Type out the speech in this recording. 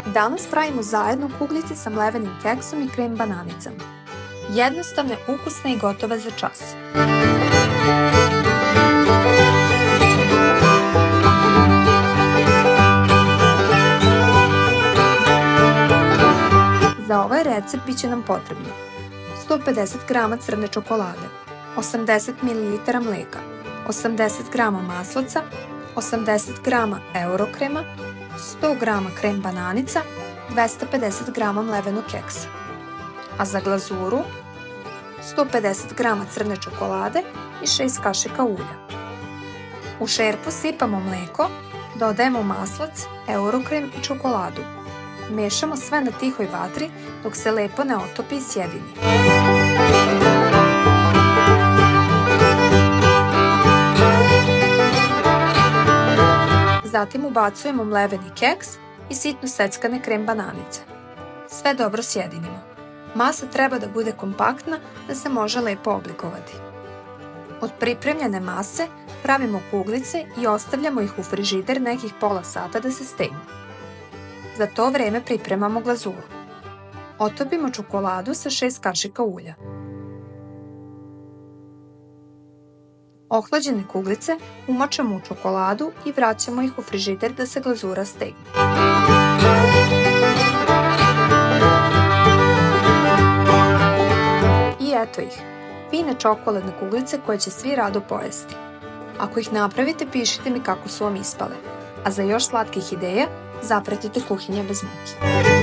Danas pravimo zajedno kuglice sa mlevenim keksom i krem bananicama. Jednostavne, ukusne i gotove za čas. Za ovaj recept biće nam potrebno 150 g crne čokolade, 80 ml mleka, 80 g maslaca, 80 g eurokrema, 100 g krem bananica, 250 g mlevenog keksa. A za glazuru 150 g crne čokolade i 6 kašika ulja. U šerpu sipamo mleko, dodajemo maslac, eurokrem i čokoladu. Mešamo sve na tihoj vatri dok se lepo ne otopi i sjedini. Zatim ubacujemo mleveni keks i sitno seckane krem bananice. Sve dobro sjedinimo. Masa treba da bude kompaktna da se može lepo oblikovati. Od pripremljene mase pravimo kuglice i ostavljamo ih u frižider nekih pola sata da se stegnu. Za to vreme pripremamo glazuru. Otopimo čokoladu sa 6 kašika ulja. Ohlađene kuglice umočamo u čokoladu i vraćamo ih u frižider da se glazura stegne. I eto ih, fine čokoladne kuglice koje će svi rado pojesti. Ako ih napravite, pišite mi kako su vam ispale. A za još slatkih ideja, zapratite Kuhinja bez muke.